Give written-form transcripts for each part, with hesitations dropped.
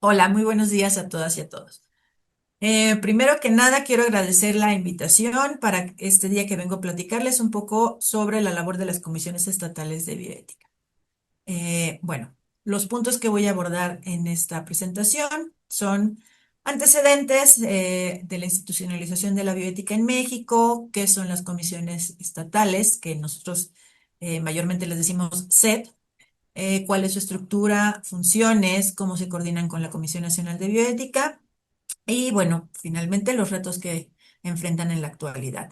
Hola, muy buenos días a todas y a todos. Primero que nada, quiero agradecer la invitación para este día que vengo a platicarles un poco sobre la labor de las comisiones estatales de bioética. Bueno, los puntos que voy a abordar en esta presentación son antecedentes de la institucionalización de la bioética en México, qué son las comisiones estatales, que nosotros mayormente les decimos SED, cuál es su estructura, funciones, cómo se coordinan con la Comisión Nacional de Bioética y bueno, finalmente los retos que enfrentan en la actualidad.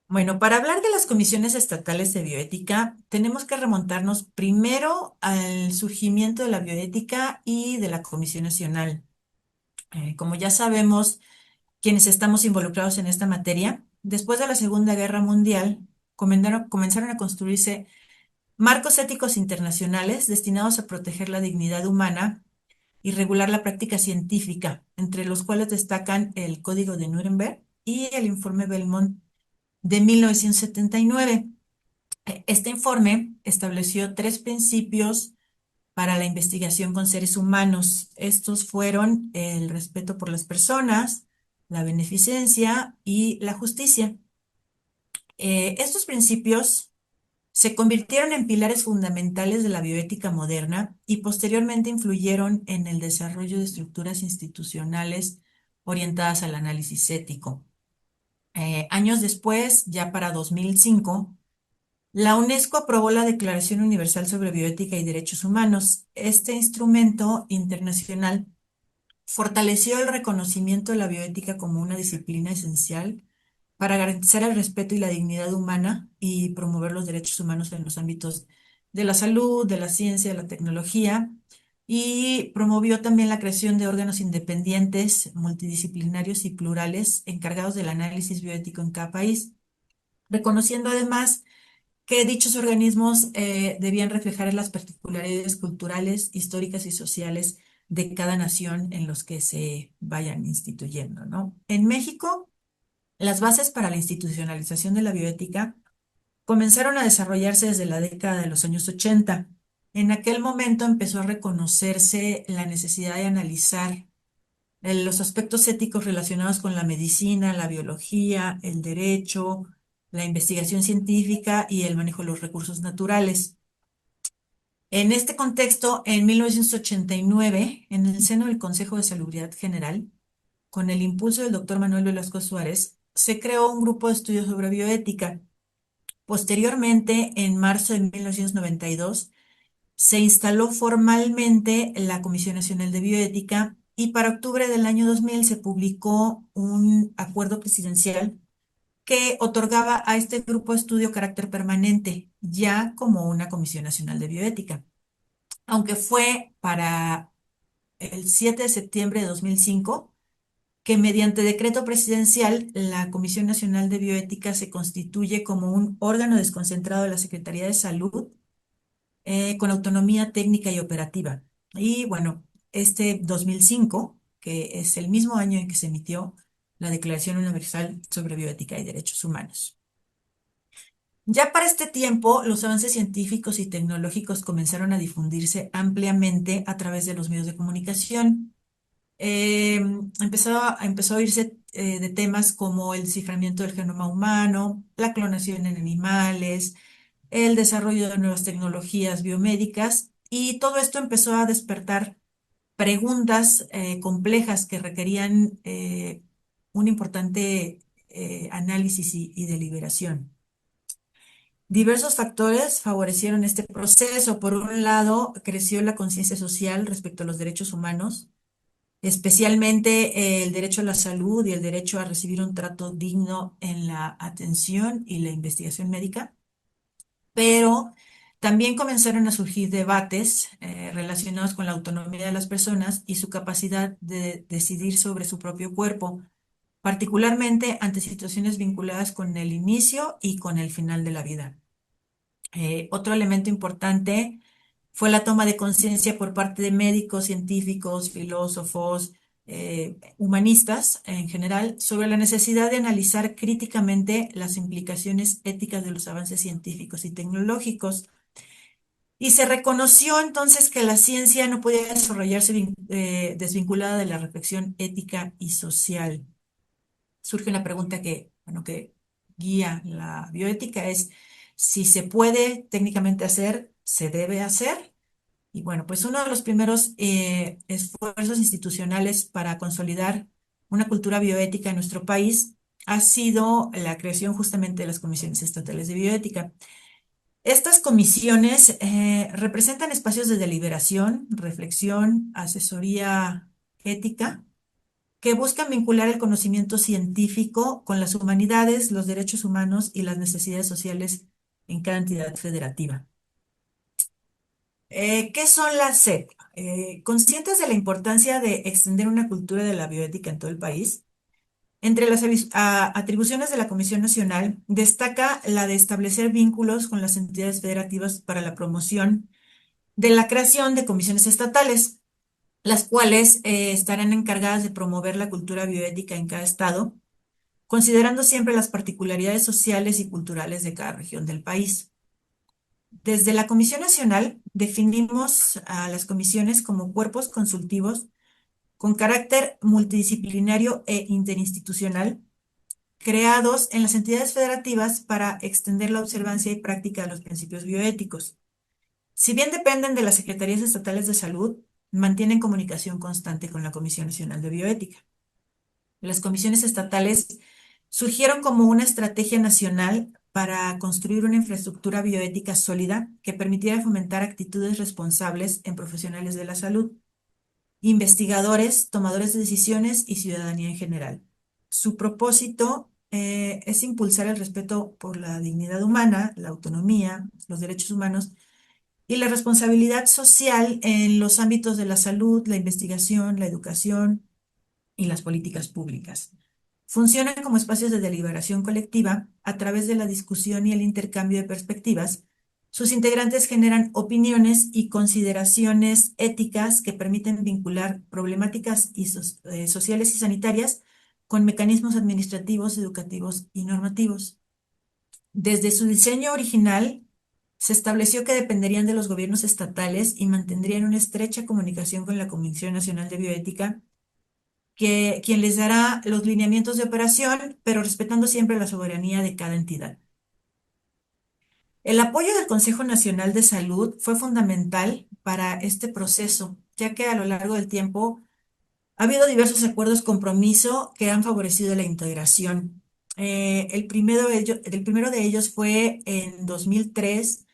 Bueno, para hablar de las comisiones estatales de bioética, tenemos que remontarnos primero al surgimiento de la bioética y de la Comisión Nacional. Como ya sabemos, quienes estamos involucrados en esta materia, después de la Segunda Guerra Mundial, comenzaron a construirse marcos éticos internacionales destinados a proteger la dignidad humana y regular la práctica científica, entre los cuales destacan el Código de Nuremberg y el Informe Belmont de 1979. Este informe estableció tres principios para la investigación con seres humanos. Estos fueron el respeto por las personas, la beneficencia y la justicia. Estos principios se convirtieron en pilares fundamentales de la bioética moderna y posteriormente influyeron en el desarrollo de estructuras institucionales orientadas al análisis ético. Años después, ya para 2005, la UNESCO aprobó la Declaración Universal sobre Bioética y Derechos Humanos. Este instrumento internacional fortaleció el reconocimiento de la bioética como una disciplina esencial para garantizar el respeto y la dignidad humana y promover los derechos humanos en los ámbitos de la salud, de la ciencia, de la tecnología, y promovió también la creación de órganos independientes, multidisciplinarios y plurales encargados del análisis bioético en cada país, reconociendo además que dichos organismos debían reflejar las particularidades culturales, históricas y sociales de cada nación en los que se vayan instituyendo, ¿no? En México, las bases para la institucionalización de la bioética comenzaron a desarrollarse desde la década de los años 80. En aquel momento empezó a reconocerse la necesidad de analizar los aspectos éticos relacionados con la medicina, la biología, el derecho, la investigación científica y el manejo de los recursos naturales. En este contexto, en 1989, en el seno del Consejo de Salubridad General, con el impulso del doctor Manuel Velasco Suárez, se creó un grupo de estudios sobre bioética. Posteriormente, en marzo de 1992, se instaló formalmente la Comisión Nacional de Bioética y para octubre del año 2000 se publicó un acuerdo presidencial que otorgaba a este grupo de estudio carácter permanente, ya como una Comisión Nacional de Bioética. Aunque fue para el 7 de septiembre de 2005 que mediante decreto presidencial la Comisión Nacional de Bioética se constituye como un órgano desconcentrado de la Secretaría de Salud con autonomía técnica y operativa. Y bueno, este 2005, que es el mismo año en que se emitió la Declaración Universal sobre Bioética y Derechos Humanos. Ya para este tiempo, los avances científicos y tecnológicos comenzaron a difundirse ampliamente a través de los medios de comunicación. Eh, empezó a oírse de temas como el desciframiento del genoma humano, la clonación en animales, el desarrollo de nuevas tecnologías biomédicas y todo esto empezó a despertar preguntas complejas que requerían un importante análisis y deliberación. Diversos factores favorecieron este proceso. Por un lado, creció la conciencia social respecto a los derechos humanos, especialmente el derecho a la salud y el derecho a recibir un trato digno en la atención y la investigación médica, pero también comenzaron a surgir debates relacionados con la autonomía de las personas y su capacidad de decidir sobre su propio cuerpo, particularmente ante situaciones vinculadas con el inicio y con el final de la vida. Otro elemento importante fue la toma de conciencia por parte de médicos, científicos, filósofos, humanistas en general, sobre la necesidad de analizar críticamente las implicaciones éticas de los avances científicos y tecnológicos. Y se reconoció entonces que la ciencia no podía desarrollarse desvinculada de la reflexión ética y social. Surge una pregunta que, bueno, que guía la bioética, es si se puede técnicamente hacer, se debe hacer. Y bueno, pues uno de los primeros esfuerzos institucionales para consolidar una cultura bioética en nuestro país ha sido la creación justamente de las comisiones estatales de bioética. Estas comisiones representan espacios de deliberación, reflexión, asesoría ética, que buscan vincular el conocimiento científico con las humanidades, los derechos humanos y las necesidades sociales en cada entidad federativa. ¿Qué son las SEP? Conscientes de la importancia de extender una cultura de la bioética en todo el país, entre las atribuciones de la Comisión Nacional destaca la de establecer vínculos con las entidades federativas para la promoción de la creación de comisiones estatales, las cuales estarán encargadas de promover la cultura bioética en cada estado, considerando siempre las particularidades sociales y culturales de cada región del país. Desde la Comisión Nacional definimos a las comisiones como cuerpos consultivos con carácter multidisciplinario e interinstitucional, creados en las entidades federativas para extender la observancia y práctica de los principios bioéticos. Si bien dependen de las Secretarías Estatales de Salud, mantienen comunicación constante con la Comisión Nacional de Bioética. Las comisiones estatales surgieron como una estrategia nacional para construir una infraestructura bioética sólida que permitiera fomentar actitudes responsables en profesionales de la salud, investigadores, tomadores de decisiones y ciudadanía en general. Su propósito es impulsar el respeto por la dignidad humana, la autonomía, los derechos humanos y la responsabilidad social en los ámbitos de la salud, la investigación, la educación y las políticas públicas. Funcionan como espacios de deliberación colectiva a través de la discusión y el intercambio de perspectivas. Sus integrantes generan opiniones y consideraciones éticas que permiten vincular problemáticas sociales y sanitarias con mecanismos administrativos, educativos y normativos. Desde su diseño original, se estableció que dependerían de los gobiernos estatales y mantendrían una estrecha comunicación con la Comisión Nacional de Bioética, quien les dará los lineamientos de operación, pero respetando siempre la soberanía de cada entidad. El apoyo del Consejo Nacional de Salud fue fundamental para este proceso, ya que a lo largo del tiempo ha habido diversos acuerdos compromiso que han favorecido la integración. El primero de ellos fue en 2003,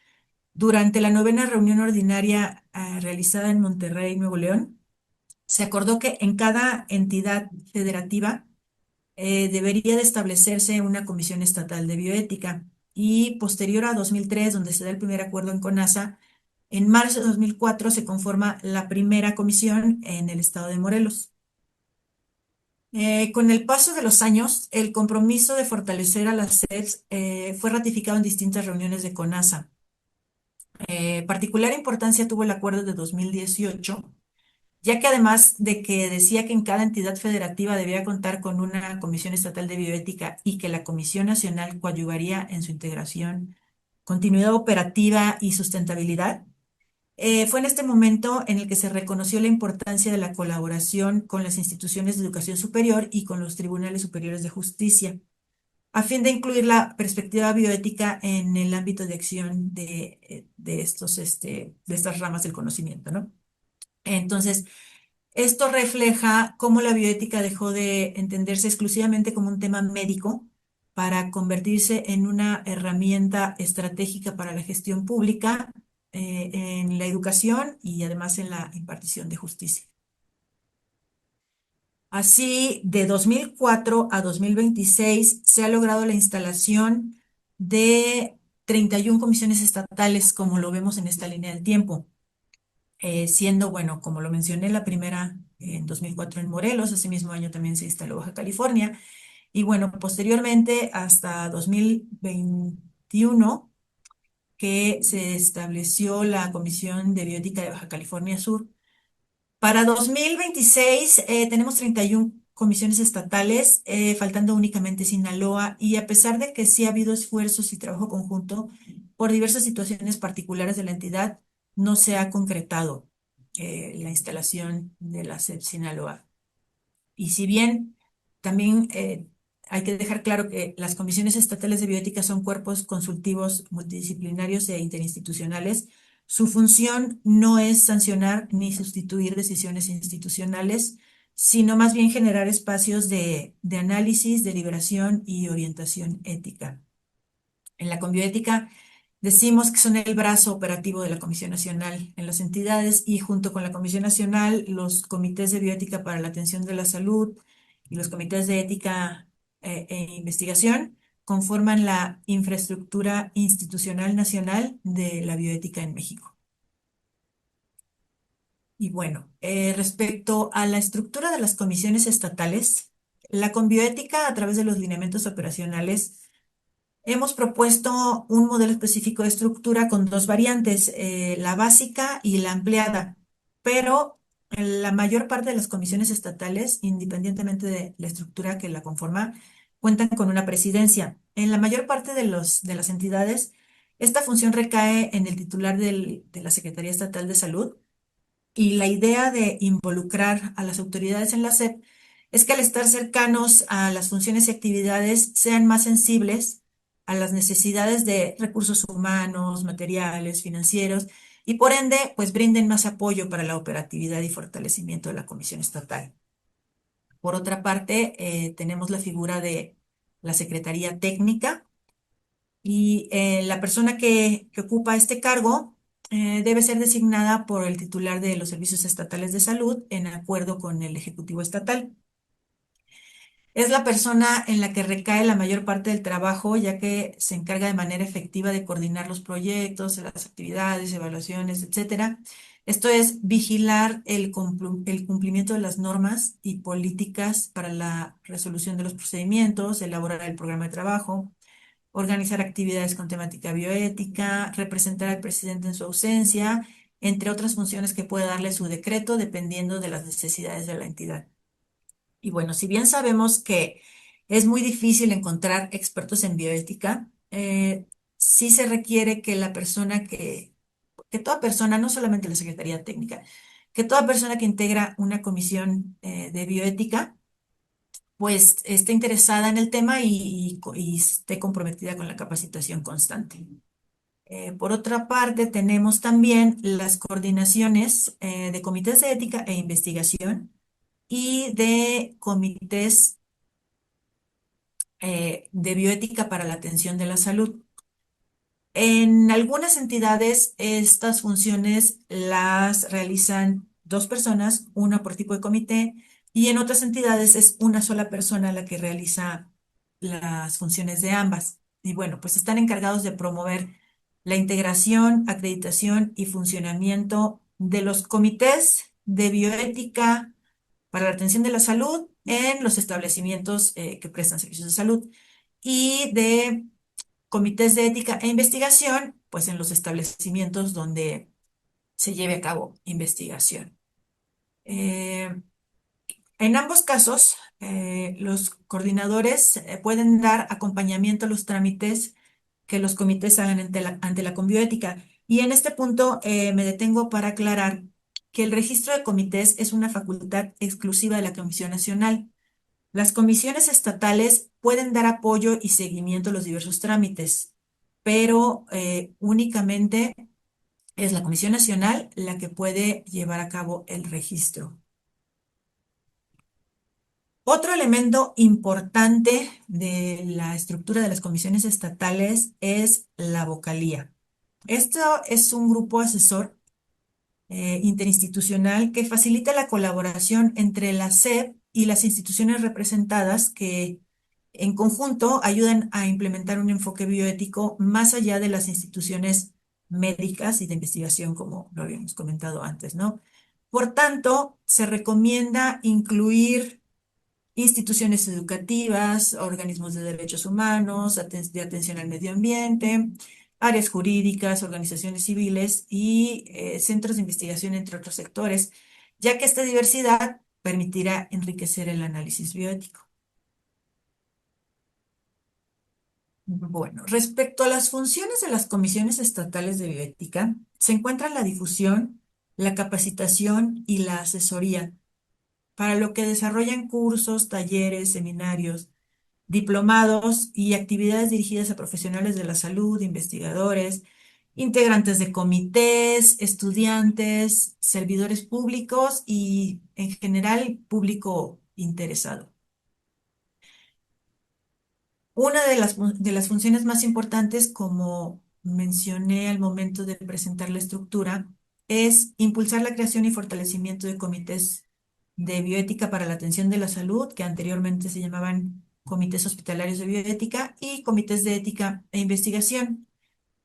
durante la novena reunión ordinaria realizada en Monterrey, Nuevo León. Se acordó que en cada entidad federativa debería de establecerse una comisión estatal de bioética. Y posterior a 2003, donde se da el primer acuerdo en CONASA, en marzo de 2004 se conforma la primera comisión en el estado de Morelos. Con el paso de los años, el compromiso de fortalecer a las SEDS fue ratificado en distintas reuniones de CONASA. Particular importancia tuvo el acuerdo de 2018, ya que además de que decía que en cada entidad federativa debía contar con una comisión estatal de bioética y que la Comisión Nacional coadyuvaría en su integración, continuidad operativa y sustentabilidad, fue en este momento en el que se reconoció la importancia de la colaboración con las instituciones de educación superior y con los tribunales superiores de justicia, a fin de incluir la perspectiva bioética en el ámbito de acción de estas ramas del conocimiento, ¿no? Entonces, esto refleja cómo la bioética dejó de entenderse exclusivamente como un tema médico para convertirse en una herramienta estratégica para la gestión pública, en la educación y además en la impartición de justicia. Así, de 2004 a 2026 se ha logrado la instalación de 31 comisiones estatales, como lo vemos en esta línea del tiempo, siendo, bueno, como lo mencioné, la primera en 2004 en Morelos. Ese mismo año también se instaló Baja California, y bueno, posteriormente hasta 2021, que se estableció la Comisión de Bioética de Baja California Sur. Para 2026 tenemos 31 comisiones estatales, faltando únicamente Sinaloa, y a pesar de que sí ha habido esfuerzos y trabajo conjunto por diversas situaciones particulares de la entidad, no se ha concretado la instalación de la SEP Sinaloa. Y si bien también hay que dejar claro que las comisiones estatales de bioética son cuerpos consultivos multidisciplinarios e interinstitucionales, su función no es sancionar ni sustituir decisiones institucionales, sino más bien generar espacios de análisis, deliberación y orientación ética. En la Conbioética decimos que son el brazo operativo de la Comisión Nacional en las entidades y junto con la Comisión Nacional, los comités de bioética para la atención de la salud y los comités de ética e investigación conforman la infraestructura institucional nacional de la bioética en México. Y bueno, respecto a la estructura de las comisiones estatales, la Conbioética, a través de los lineamientos operacionales, hemos propuesto un modelo específico de estructura con dos variantes, la básica y la ampliada, pero la mayor parte de las comisiones estatales, independientemente de la estructura que la conforma, cuentan con una presidencia. En la mayor parte de las entidades, esta función recae en el titular de la Secretaría Estatal de Salud, y la idea de involucrar a las autoridades en la SEP es que al estar cercanos a las funciones y actividades sean más sensibles a las necesidades de recursos humanos, materiales, financieros, y por ende, pues brinden más apoyo para la operatividad y fortalecimiento de la Comisión Estatal. Por otra parte, tenemos la figura de la Secretaría Técnica, y la persona que ocupa este cargo debe ser designada por el titular de los servicios estatales de salud en acuerdo con el Ejecutivo Estatal. Es la persona en la que recae la mayor parte del trabajo, ya que se encarga de manera efectiva de coordinar los proyectos, las actividades, evaluaciones, etcétera. Esto es vigilar el cumplimiento de las normas y políticas para la resolución de los procedimientos, elaborar el programa de trabajo, organizar actividades con temática bioética, representar al presidente en su ausencia, entre otras funciones que puede darle su decreto dependiendo de las necesidades de la entidad. Y bueno, si bien sabemos que es muy difícil encontrar expertos en bioética, sí se requiere que la persona que toda persona, no solamente la Secretaría Técnica, que toda persona que integra una comisión de bioética, pues esté interesada en el tema y esté comprometida con la capacitación constante. Por otra parte, tenemos también las coordinaciones de comités de ética e investigación y de comités de bioética para la atención de la salud. En algunas entidades, estas funciones las realizan dos personas, una por tipo de comité, y en otras entidades es una sola persona la que realiza las funciones de ambas. Y bueno, pues están encargados de promover la integración, acreditación y funcionamiento de los comités de bioética para la atención de la salud en los establecimientos que prestan servicios de salud y de comités de ética e investigación, pues en los establecimientos donde se lleve a cabo investigación. Eh, en ambos casos, los coordinadores pueden dar acompañamiento a los trámites que los comités hagan ante la Conbioética. Y en este punto me detengo para aclarar que el registro de comités es una facultad exclusiva de la Comisión Nacional. Las comisiones estatales pueden dar apoyo y seguimiento a los diversos trámites, pero únicamente es la Comisión Nacional la que puede llevar a cabo el registro. Otro elemento importante de la estructura de las comisiones estatales es la vocalía. Esto es un grupo asesor interinstitucional que facilita la colaboración entre la SEP y las instituciones representadas que en conjunto ayudan a implementar un enfoque bioético más allá de las instituciones médicas y de investigación, como lo habíamos comentado antes, ¿no? Por tanto, se recomienda incluir instituciones educativas, organismos de derechos humanos, de atención al medio ambiente, áreas jurídicas, organizaciones civiles y centros de investigación, entre otros sectores, ya que esta diversidad permitirá enriquecer el análisis bioético. Bueno, respecto a las funciones de las comisiones estatales de bioética, se encuentra la difusión, la capacitación y la asesoría, para lo que desarrollan cursos, talleres, seminarios, diplomados y actividades dirigidas a profesionales de la salud, investigadores, integrantes de comités, estudiantes, servidores públicos y en general público interesado. Una de las funciones más importantes, como mencioné al momento de presentar la estructura, es impulsar la creación y fortalecimiento de comités de bioética para la atención de la salud, que anteriormente se llamaban comités hospitalarios de bioética, y comités de ética e investigación.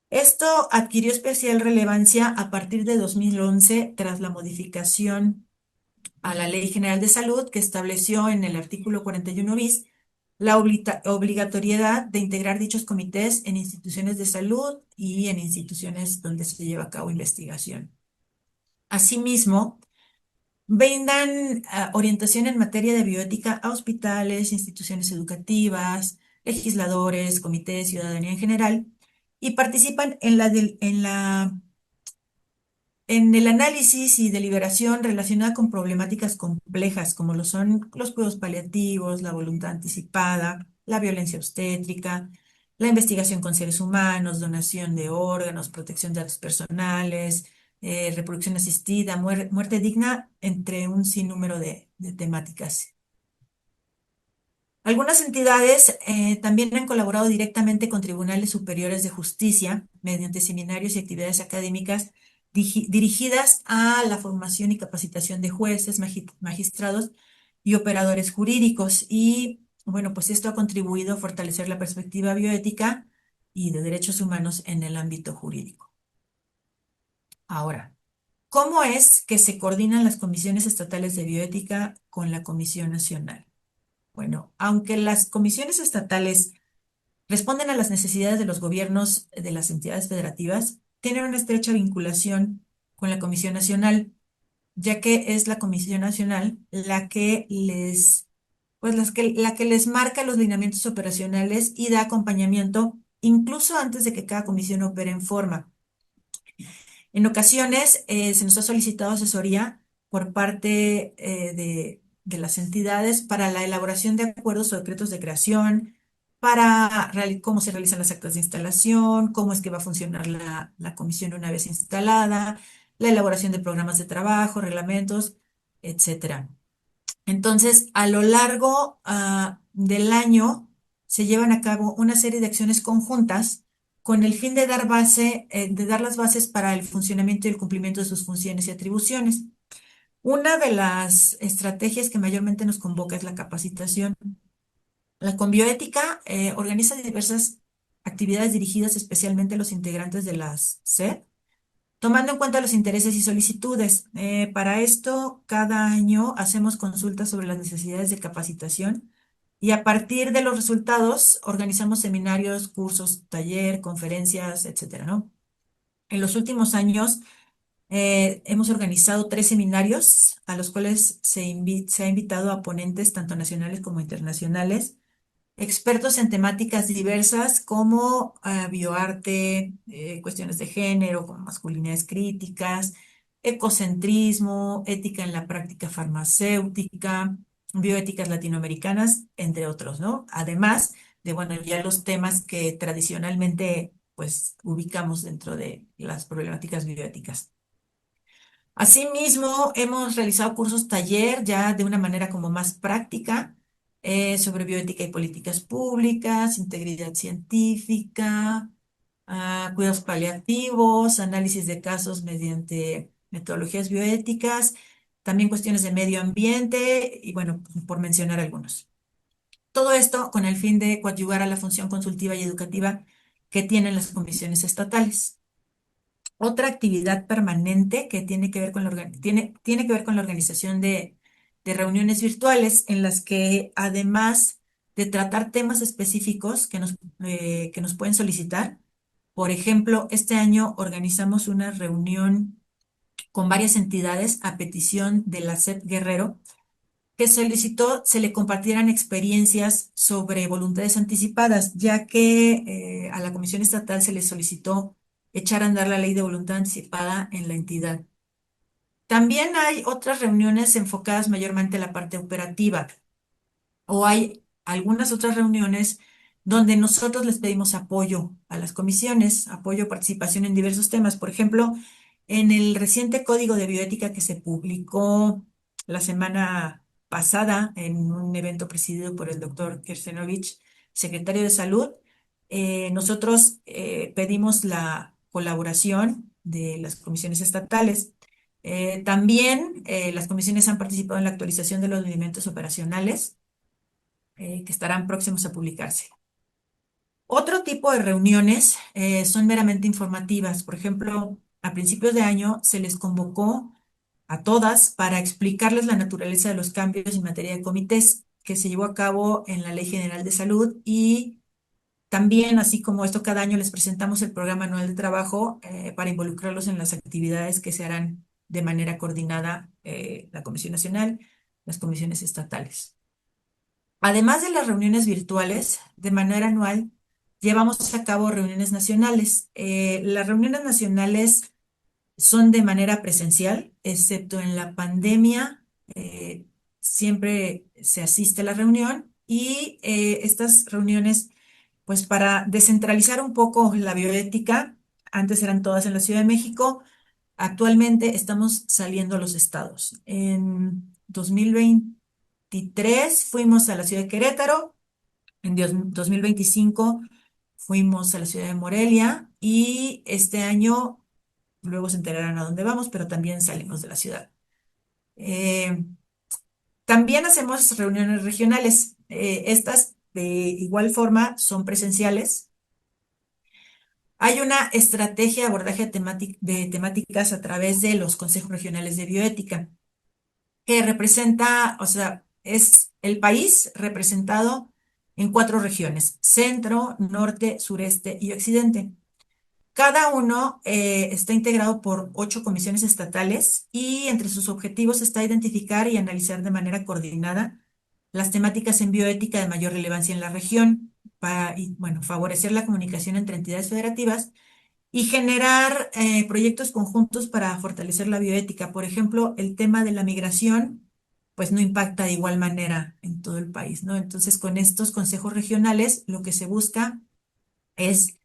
Esto adquirió especial relevancia a partir de 2011 tras la modificación a la Ley General de Salud, que estableció en el artículo 41 bis la obligatoriedad de integrar dichos comités en instituciones de salud y en instituciones donde se lleva a cabo investigación. Asimismo, brindan orientación en materia de bioética a hospitales, instituciones educativas, legisladores, comités, ciudadanía en general, y participan en el análisis y deliberación relacionada con problemáticas complejas, como lo son los cuidados paliativos, la voluntad anticipada, la violencia obstétrica, la investigación con seres humanos, donación de órganos, protección de datos personales, reproducción asistida, muerte digna, entre un sinnúmero de temáticas. Algunas entidades también han colaborado directamente con tribunales superiores de justicia mediante seminarios y actividades académicas dirigidas a la formación y capacitación de jueces, magistrados y operadores jurídicos. Y bueno, pues esto ha contribuido a fortalecer la perspectiva bioética y de derechos humanos en el ámbito jurídico. Ahora, ¿cómo es que se coordinan las comisiones estatales de bioética con la Comisión Nacional? Bueno, aunque las comisiones estatales responden a las necesidades de los gobiernos de las entidades federativas, tienen una estrecha vinculación con la Comisión Nacional, ya que es la Comisión Nacional la que les marca los lineamientos operacionales y da acompañamiento incluso antes de que cada comisión opere en forma. En ocasiones se nos ha solicitado asesoría por parte de las entidades para la elaboración de acuerdos o decretos de creación, para cómo se realizan las actas de instalación, cómo es que va a funcionar la comisión una vez instalada, la elaboración de programas de trabajo, reglamentos, etcétera. Entonces, a lo largo del año se llevan a cabo una serie de acciones conjuntas con el fin de dar las bases para el funcionamiento y el cumplimiento de sus funciones y atribuciones. Una de las estrategias que mayormente nos convoca es la capacitación. La Conbioética organiza diversas actividades dirigidas especialmente a los integrantes de las SED, tomando en cuenta los intereses y solicitudes. Para esto, cada año hacemos consultas sobre las necesidades de capacitación y a partir de los resultados organizamos seminarios, cursos, taller, conferencias, etcétera, ¿no? En los últimos años hemos organizado 3 seminarios a los cuales se ha invitado a ponentes tanto nacionales como internacionales, expertos en temáticas diversas como bioarte, cuestiones de género, como masculinidades críticas, ecocentrismo, ética en la práctica farmacéutica, bioéticas latinoamericanas, entre otros, ¿no? Además de, bueno, ya los temas que tradicionalmente, pues, ubicamos dentro de las problemáticas bioéticas. Asimismo, hemos realizado cursos taller ya de una manera como más práctica sobre bioética y políticas públicas, integridad científica, cuidados paliativos, análisis de casos mediante metodologías bioéticas, también cuestiones de medio ambiente y bueno, por mencionar algunos. Todo esto con el fin de coadyuvar a la función consultiva y educativa que tienen las comisiones estatales. Otra actividad permanente que tiene que ver con tiene que ver con la organización de reuniones virtuales en las que además de tratar temas específicos que nos pueden solicitar, por ejemplo, este año organizamos una reunión con varias entidades a petición de la SEP Guerrero, que solicitó se le compartieran experiencias sobre voluntades anticipadas, ya que a la Comisión Estatal se le solicitó echar a andar la ley de voluntad anticipada en la entidad. También hay otras reuniones enfocadas mayormente a la parte operativa o hay algunas otras reuniones donde nosotros les pedimos apoyo a las comisiones, apoyo, participación en diversos temas. Por ejemplo, en el reciente código de bioética que se publicó la semana pasada en un evento presidido por el doctor Kersenovich, secretario de Salud, nosotros pedimos la colaboración de las comisiones estatales. También las comisiones han participado en la actualización de los lineamientos operacionales que estarán próximos a publicarse. Otro tipo de reuniones son meramente informativas. Por ejemplo, a principios de año se les convocó a todas para explicarles la naturaleza de los cambios en materia de comités que se llevó a cabo en la Ley General de Salud y también, así como esto, cada año les presentamos el programa anual de trabajo para involucrarlos en las actividades que se harán de manera coordinada la Comisión Nacional, las comisiones estatales. Además de las reuniones virtuales, de manera anual, llevamos a cabo reuniones nacionales. Las reuniones nacionales son de manera presencial, excepto en la pandemia, siempre se asiste a la reunión y estas reuniones, pues para descentralizar un poco la bioética, antes eran todas en la Ciudad de México, actualmente estamos saliendo a los estados. En 2023 fuimos a la ciudad de Querétaro, en 2025 fuimos a la ciudad de Morelia y este año, luego se enterarán a dónde vamos, pero también salimos de la ciudad. Eh, También hacemos reuniones regionales. Estas de igual forma son presenciales. Hay una estrategia de abordaje de temáticas a través de los consejos regionales de bioética, que representa, o sea, es el país representado en 4 regiones: centro, norte, sureste y occidente. Cada uno está integrado por 8 comisiones estatales y entre sus objetivos está identificar y analizar de manera coordinada las temáticas en bioética de mayor relevancia en la región para, y, bueno, favorecer la comunicación entre entidades federativas y generar proyectos conjuntos para fortalecer la bioética. Por ejemplo, el tema de la migración, pues no impacta de igual manera en todo el país, ¿no? Entonces, con estos consejos regionales, lo que se busca es,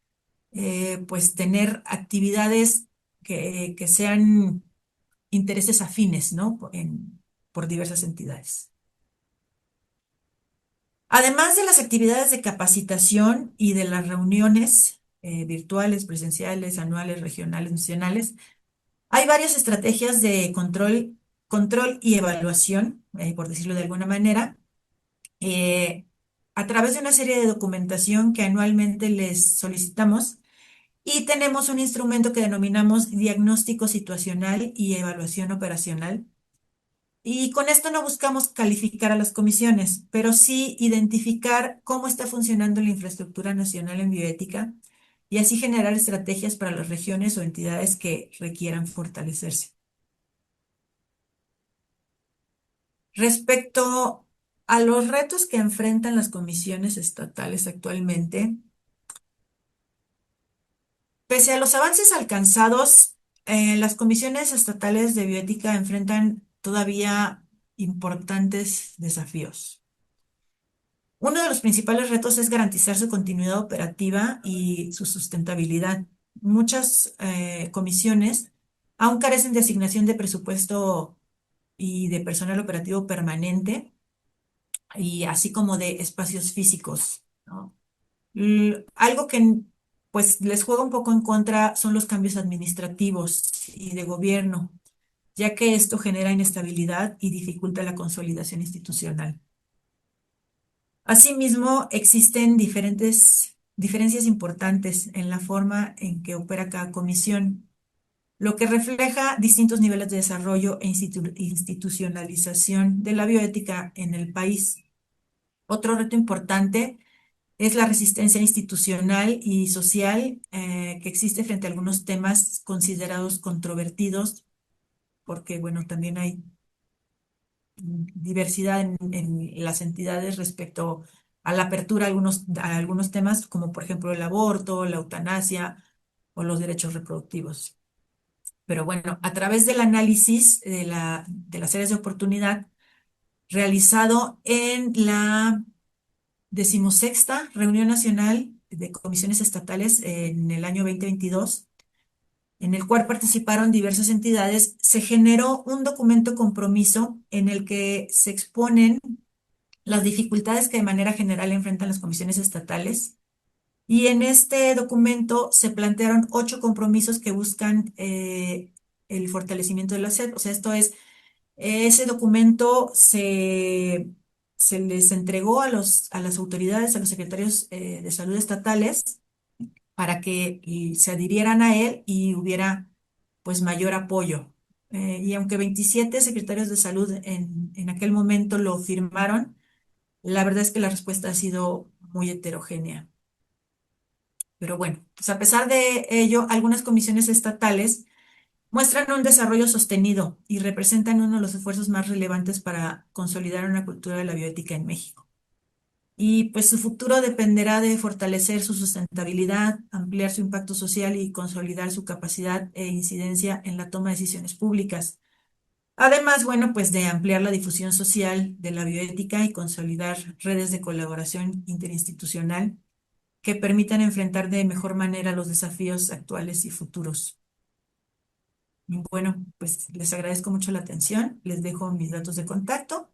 pues, tener actividades que sean intereses afines, ¿no? Por diversas entidades. Además de las actividades de capacitación y de las reuniones virtuales, presenciales, anuales, regionales, nacionales, hay varias estrategias de control y evaluación, por decirlo de alguna manera, eh, a través de una serie de documentación que anualmente les solicitamos y tenemos un instrumento que denominamos diagnóstico situacional y evaluación operacional. Y con esto no buscamos calificar a las comisiones, pero sí identificar cómo está funcionando la infraestructura nacional en bioética y así generar estrategias para las regiones o entidades que requieran fortalecerse. Respecto a los retos que enfrentan las comisiones estatales actualmente, pese a los avances alcanzados, las comisiones estatales de bioética enfrentan todavía importantes desafíos. Uno de los principales retos es garantizar su continuidad operativa y su sustentabilidad. Muchas comisiones aún carecen de asignación de presupuesto y de personal operativo permanente, y así como de espacios físicos, ¿no? Algo que pues les juega un poco en contra son los cambios administrativos y de gobierno, ya que esto genera inestabilidad y dificulta la consolidación institucional. Asimismo, existen diferencias importantes en la forma en que opera cada comisión, lo que refleja distintos niveles de desarrollo e institucionalización de la bioética en el país. Otro reto importante es la resistencia institucional y social que existe frente a algunos temas considerados controvertidos, porque, bueno, también hay diversidad en las entidades respecto a la apertura a algunos temas, como por ejemplo el aborto, la eutanasia o los derechos reproductivos. Pero bueno, a través del análisis de las áreas de oportunidad realizado en la 16ª Reunión Nacional de Comisiones Estatales en el año 2022, en el cual participaron diversas entidades, se generó un documento compromiso en el que se exponen las dificultades que de manera general enfrentan las comisiones estatales. Y en este documento se plantearon 8 compromisos que buscan el fortalecimiento de la SED. O sea, esto es, ese documento se les entregó a las autoridades, a los secretarios de salud estatales, para que se adhirieran a él y hubiera pues mayor apoyo. Y aunque 27 secretarios de salud en aquel momento lo firmaron, la verdad es que la respuesta ha sido muy heterogénea. Pero bueno, pues a pesar de ello, algunas comisiones estatales muestran un desarrollo sostenido y representan uno de los esfuerzos más relevantes para consolidar una cultura de la bioética en México. Y pues su futuro dependerá de fortalecer su sustentabilidad, ampliar su impacto social y consolidar su capacidad e incidencia en la toma de decisiones públicas. Además, bueno, pues de ampliar la difusión social de la bioética y consolidar redes de colaboración interinstitucional que permitan enfrentar de mejor manera los desafíos actuales y futuros. Y bueno, pues les agradezco mucho la atención. Les dejo mis datos de contacto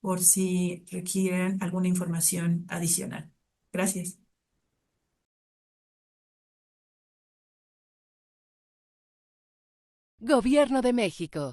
por si requieren alguna información adicional. Gracias. Gobierno de México.